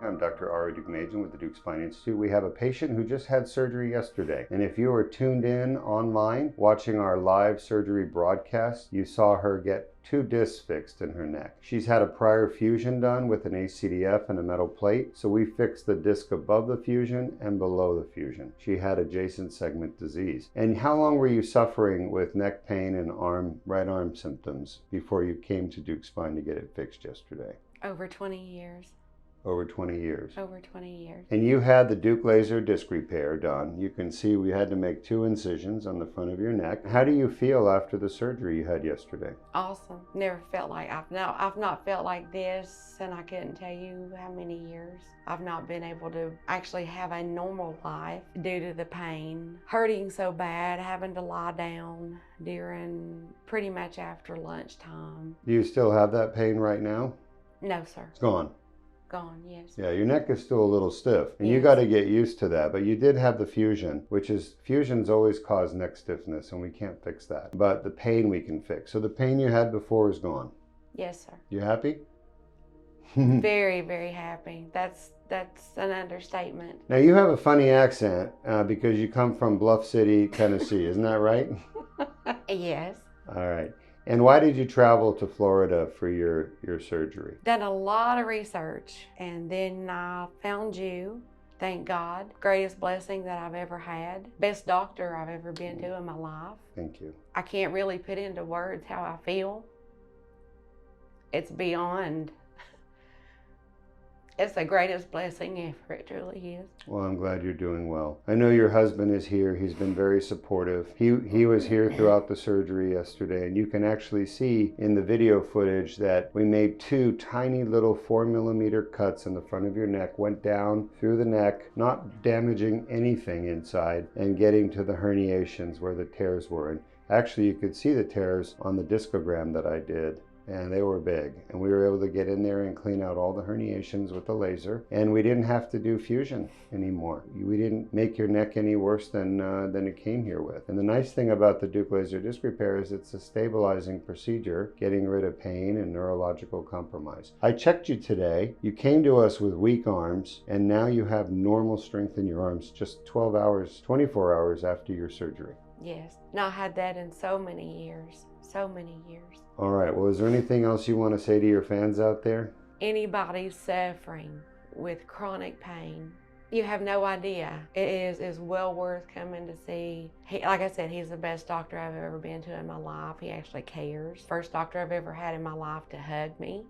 I'm Dr. Deuk with the Deuk Spine Institute. We have a patient who just had surgery yesterday. And if you were tuned in online watching our live surgery broadcast, you saw her get 2 discs fixed in her neck. She's had a prior fusion done with an ACDF and a metal plate, so we fixed the disc above the fusion and below the fusion. She had adjacent segment disease. And how long were you suffering with neck pain and right arm symptoms before you came to Deuk Spine to get it fixed yesterday? Over 20 years. Over 20 years. Over 20 years. And you had the Deuk laser disc repair done. You can see we had to make 2 incisions on the front of your neck. How do you feel after the surgery you had yesterday? Awesome. Never felt like I've not felt like this, and I couldn't tell you how many years. I've not been able to actually have a normal life due to the pain. Hurting so bad, having to lie down during pretty much after lunchtime. Do you still have that pain right now? No, sir. It's gone. Gone, yes. Yeah, your neck is still a little stiff, and yes. You got to get used to that. But you did have the fusion, fusions always cause neck stiffness, and we can't fix that. But the pain we can fix. So the pain you had before is gone. Yes, sir. You happy? Very, very happy. That's an understatement. Now you have a funny accent because you come from Bluff City, Tennessee. Isn't that right? Yes. All right. And why did you travel to Florida for your surgery? Done a lot of research, and then I found you. Thank God. Greatest blessing that I've ever had. Best doctor I've ever been to in my life. Thank you. I can't really put into words how I feel. It's beyond. It's the greatest blessing ever. It truly is. Well, I'm glad you're doing well. I know your husband is here. He's been very supportive. He was here throughout the surgery yesterday, and you can actually see in the video footage that we made 2 tiny little 4-millimeter cuts in the front of your neck, went down through the neck, not damaging anything inside, and getting to the herniations where the tears were. And actually, you could see the tears on the discogram that I did. And they were big, and we were able to get in there and clean out all the herniations with the laser, and we didn't have to do fusion anymore. We didn't make your neck any worse than it came here with. And the nice thing about the Deuk laser disc repair is it's a stabilizing procedure, getting rid of pain and neurological compromise. I checked you today. You came to us with weak arms, and now you have normal strength in your arms just 12 hours, 24 hours after your surgery. Yes. Not had that in so many years. So many years. All right. Well, is there anything else you want to say to your fans out there? Anybody suffering with chronic pain, you have no idea. It is well worth coming to see. Like I said, he's the best doctor I've ever been to in my life. He actually cares. First doctor I've ever had in my life to hug me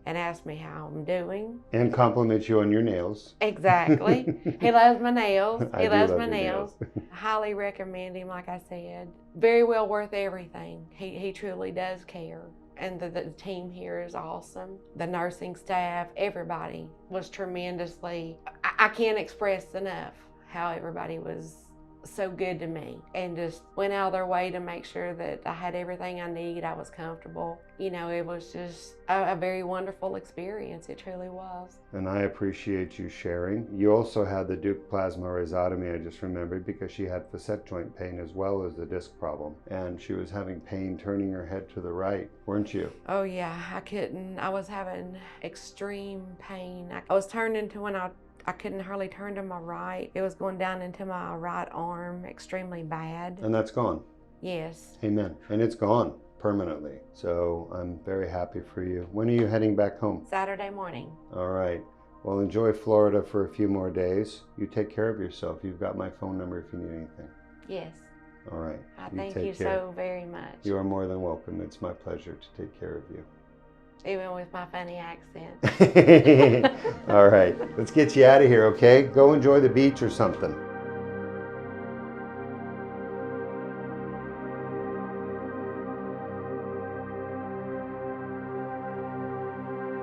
and ask me how I'm doing. And compliment you on your nails. Exactly. He loves my nails. He loves my nails. Highly recommend him, like I said. Very well worth everything. He truly does care. And the team here is awesome. The nursing staff, everybody was tremendously, I can't express enough how everybody was so good to me and just went out of their way to make sure that I had everything I need. I was comfortable. You know, it was just a very wonderful experience. It truly was. And I appreciate you sharing. You also had the Deuk plasma rhizotomy, I just remembered, because she had facet joint pain as well as the disc problem. And she was having pain turning her head to the right, weren't you? Oh yeah, I couldn't. I was having extreme pain. I was turned into when I couldn't hardly turn to my right. It was going down into my right arm extremely bad. And that's gone? Yes. Amen. And it's gone permanently. So I'm very happy for you. When are you heading back home? Saturday morning. All right. Well, enjoy Florida for a few more days. You take care of yourself. You've got my phone number if you need anything. Yes. All right. I thank you so very much. You are more than welcome. It's my pleasure to take care of you. Even with my funny accent. All right, let's get you out of here, okay? Go enjoy the beach or something.